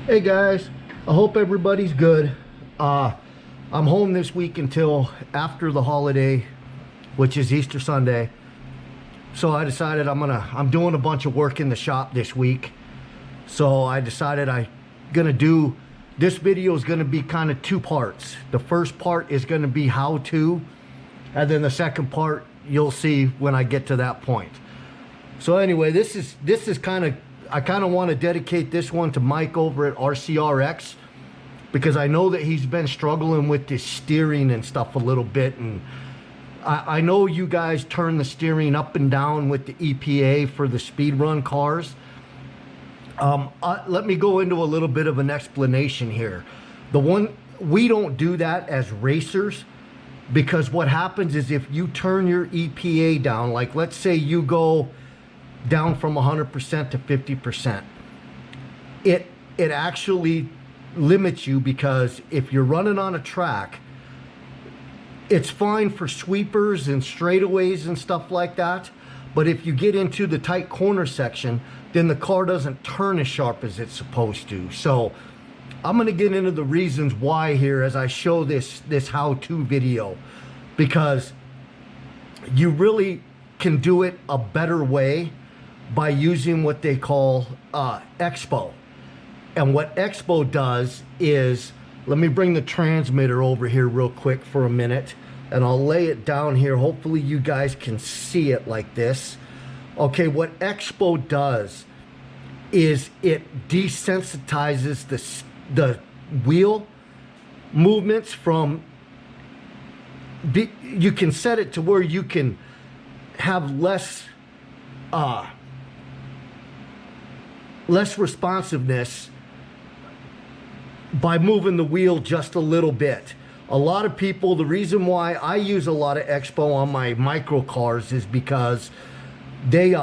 Hey guys, I hope everybody's good. I'm home this week until after the holiday, which is Easter Sunday. So I decided I'm doing a bunch of work in the shop this week. So I decided this video is gonna be kind of two parts. The first part is gonna be how to, and then the second part you'll see when I get to that point. So anyway, this is I kind of want to dedicate this one to Mike over at RCRX, because I know that he's been struggling with this steering and stuff a little bit, and I know you guys turn the steering up and down with the EPA for the speed run cars. Let me go into a little bit of an explanation here. We don't do that as racers, because what happens is if you turn your EPA down, like let's say you go down from 100% to 50%, it actually limits you, because if you're running on a track, it's fine for sweepers and straightaways and stuff like that, but if you get into the tight corner section, then the car doesn't turn as sharp as it's supposed to. So I'm going to get into the reasons why here as I show this how-to video, because you really can do it a better way by using what they call Expo. And what Expo does is, let me bring the transmitter over here real quick for a minute, and I'll lay it down here. Hopefully you guys can see it like this. Okay, what Expo does is it desensitizes the wheel movements from, you can set it to where you can have less responsiveness by moving the wheel just a little bit. A lot of people, the reason why I use a lot of Expo on my micro cars is because they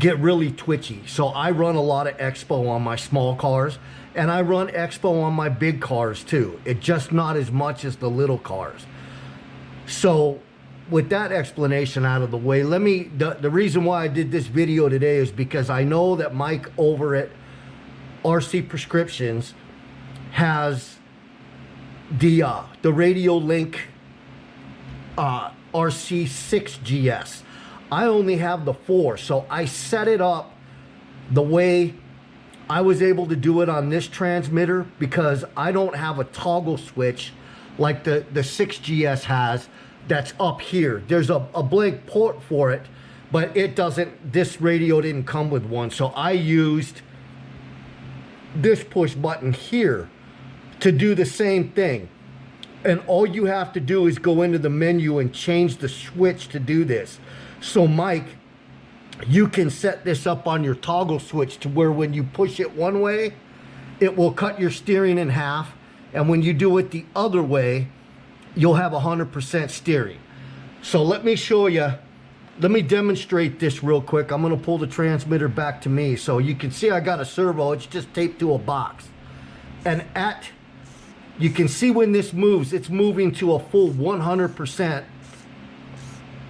get really twitchy. So I run a lot of Expo on my small cars, and I run Expo on my big cars too. It's just not as much as the little cars. So with that explanation out of the way, the reason why I did this video today is because I know that Mike over at RC Prescriptions has the Radiolink RC6GS. I only have the 4, so I set it up the way I was able to do it on this transmitter, because I don't have a toggle switch like the 6GS has. That's up here. There's a blank port for it, but it doesn't, this radio didn't come with one. So I used this push button here to do the same thing. And all you have to do is go into the menu and change the switch to do this. So Mike, you can set this up on your toggle switch to where when you push it one way, it will cut your steering in half. And when you do it the other way, you'll have 100% steering. So let me show you, let me demonstrate this real quick. I'm gonna pull the transmitter back to me so you can see I got a servo. It's just taped to a box. And you can see when this moves, it's moving to a full 100%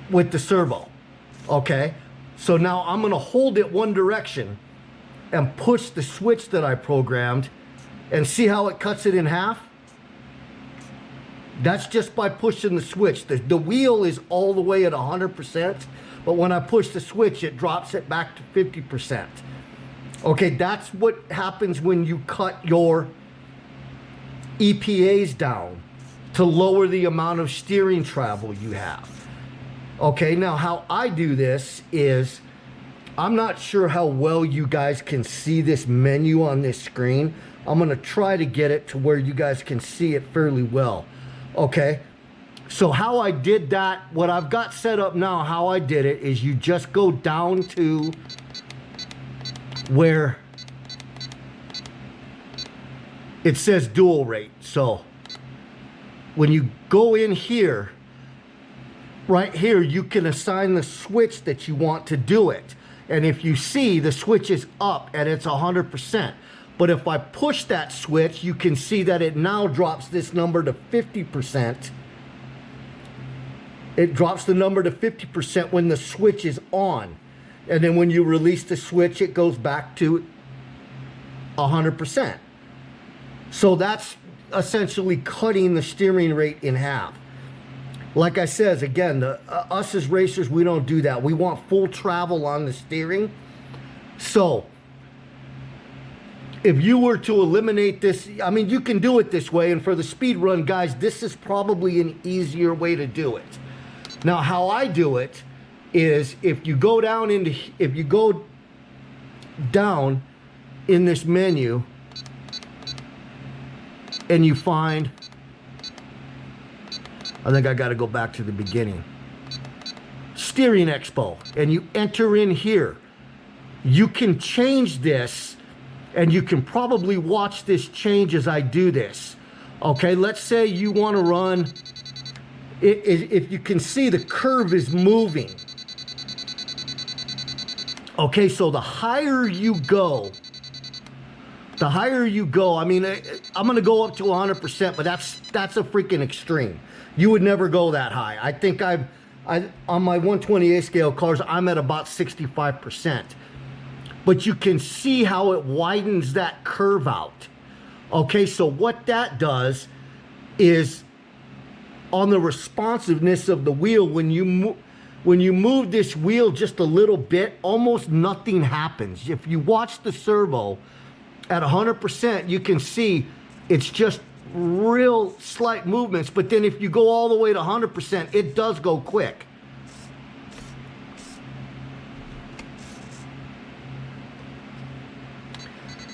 with the servo, okay? So now I'm gonna hold it one direction and push the switch that I programmed, and see how it cuts it in half? That's just by pushing the switch. The wheel is all the way at 100%, but when I push the switch, it drops it back to 50%. Okay, that's what happens when you cut your EPAs down to lower the amount of steering travel you have. Okay, now how I do this is, I'm not sure how well you guys can see this menu on this screen. I'm gonna try to get it to where you guys can see it fairly well. Okay, so how I did that, what I've got set up now, how I did it is you just go down to where it says dual rate. So when you go in here, right here, you can assign the switch that you want to do it. And if you see, the switch is up and it's 100%. But if I push that switch, you can see that it now drops this number to 50%. It drops the number to 50% when the switch is on. And then when you release the switch, it goes back to 100%. So that's essentially cutting the steering rate in half. Like I says, again, us as racers, we don't do that. We want full travel on the steering. So if you were to eliminate this, I mean, you can do it this way. And for the speed run guys, this is probably an easier way to do it. Now, how I do it is if you go down in this menu and you find, I think I got to go back to the beginning, Steering Expo, and you enter in here, you can change this, and you can probably watch this change as I do this. Okay, let's say you want to run, if you can see the curve is moving. Okay, so the higher you go, I mean, I'm going to go up to 100%, but that's a freaking extreme. You would never go that high. I think on my 128 scale cars, I'm at about 65%. But you can see how it widens that curve out. Okay, so what that does is on the responsiveness of the wheel, when you move this wheel just a little bit, almost nothing happens. If you watch the servo at 100%, you can see it's just real slight movements. But then if you go all the way to 100%, it does go quick.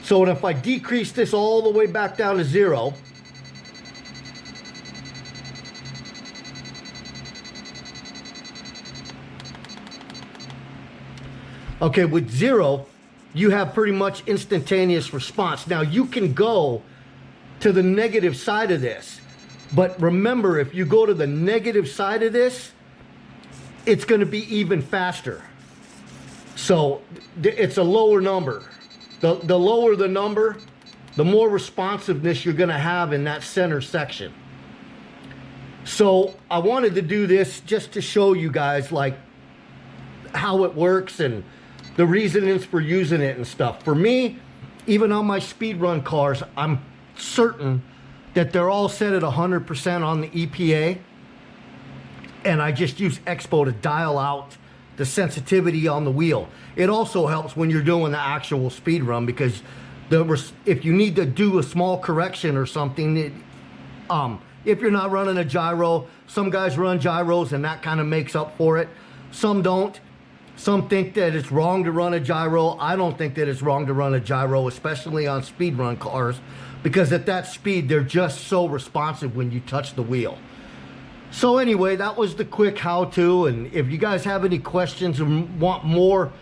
So if I decrease this all the way back down to 0, okay, with 0, you have pretty much instantaneous response. Now you can go to the negative side of this, but remember, if you go to the negative side of this, it's going to be even faster. So it's a lower number. The lower the number, the more responsiveness you're going to have in that center section. So I wanted to do this just to show you guys like how it works and the reasonings for using it and stuff. For me, even on my speed run cars, I'm certain that they're all set at 100% on the EPA, and I just use Expo to dial out the sensitivity on the wheel. It also helps when you're doing the actual speed run, because if you need to do a small correction or something, if you're not running a gyro, some guys run gyros and that kind of makes up for it. Some don't. Some think that it's wrong to run a gyro. I don't think that it's wrong to run a gyro, especially on speed run cars, because at that speed, they're just so responsive when you touch the wheel. So anyway, that was the quick how-to, and if you guys have any questions or want more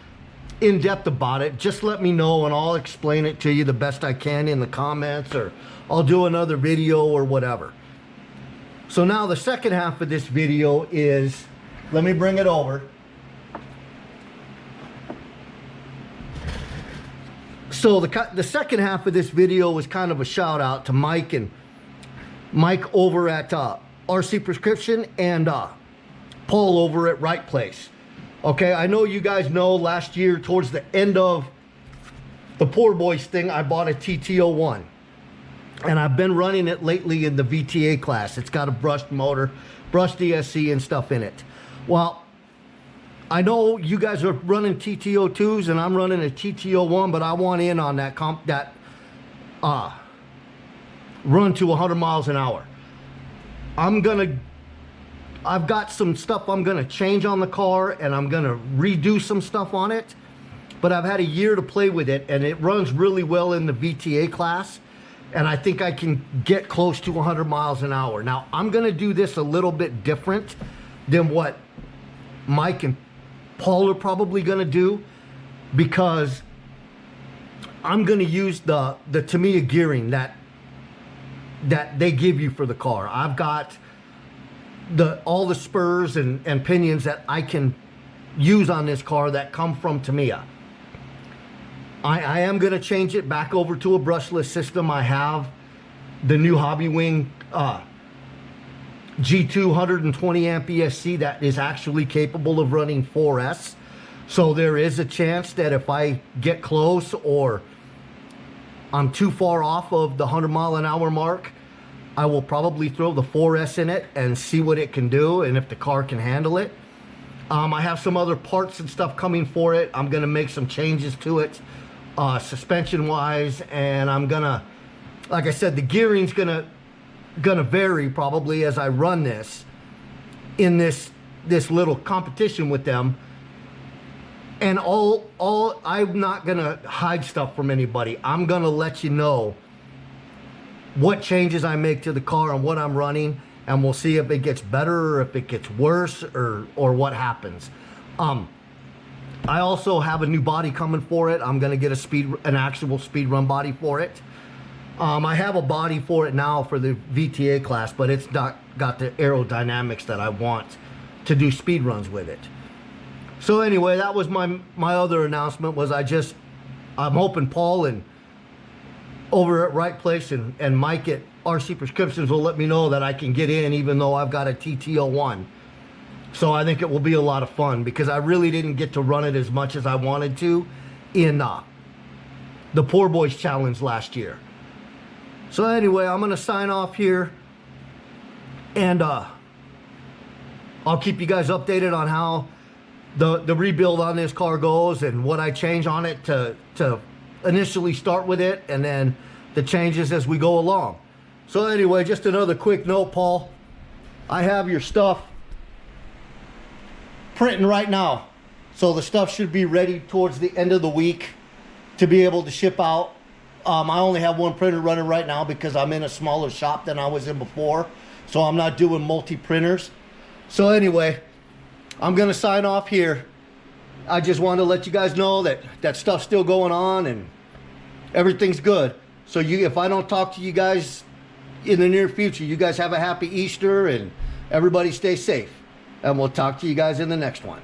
in-depth about it, just let me know and I'll explain it to you the best I can in the comments, or I'll do another video or whatever. So now the second half of this video is, let me bring it over. So the second half of this video was kind of a shout out to Mike over at RC Prescription and Paul over at Right Place. Okay, I know you guys know last year towards the end of the Poor Boys thing, I bought a TT01. And I've been running it lately in the VTA class. It's got a brushed motor, brushed ESC and stuff in it. Well, I know you guys are running TT02s and I'm running a TT01, but I want in on that run to 100 miles an hour. I've got some stuff I'm gonna change on the car, and I'm gonna redo some stuff on it, but I've had a year to play with it and it runs really well in the VTA class, and I think I can get close to 100 miles an hour. Now I'm gonna do this a little bit different than what Mike and Paul are probably gonna do, because I'm gonna use the Tamiya gearing that they give you for the car. I've got all the spurs and pinions that I can use on this car that come from Tamiya. I am going to change it back over to a brushless system. I have the new Hobby Wing G2 120 amp ESC that is actually capable of running 4S. So there is a chance that if I get close or I'm too far off of the 100-mile-an-hour mark, I will probably throw the 4S in it and see what it can do and if the car can handle it. I have some other parts and stuff coming for it. I'm gonna make some changes to it, suspension wise, and I'm gonna, like I said, the gearing's gonna vary probably as I run this in this little competition with them. And I'm not gonna hide stuff from anybody. I'm gonna let you know what changes I make to the car and what I'm running, and we'll see if it gets better or if it gets worse or what happens. I also have a new body coming for it. I'm gonna get an actual speed run body for it. I have a body for it now for the VTA class, but it's not got the aerodynamics that I want to do speed runs with it. So anyway, that was my other announcement. Was I'm hoping Paul and over at Right Place and Mike at RC Prescriptions will let me know that I can get in even though I've got a TT01. So I think it will be a lot of fun because I really didn't get to run it as much as I wanted to in the Poor Boys Challenge last year. So anyway, I'm gonna sign off here, and I'll keep you guys updated on how the rebuild on this car goes and what I change on it to initially start with it, and then the changes as we go along. So anyway, just another quick note, Paul. I have your stuff printing right now, so the stuff should be ready towards the end of the week to be able to ship out. I only have one printer running right now because I'm in a smaller shop than I was in before, so I'm not doing multi-printers. So anyway, I'm gonna sign off here. I just wanted to let you guys know that stuff's still going on and everything's good. So if I don't talk to you guys in the near future, you guys have a happy Easter and everybody stay safe. And we'll talk to you guys in the next one.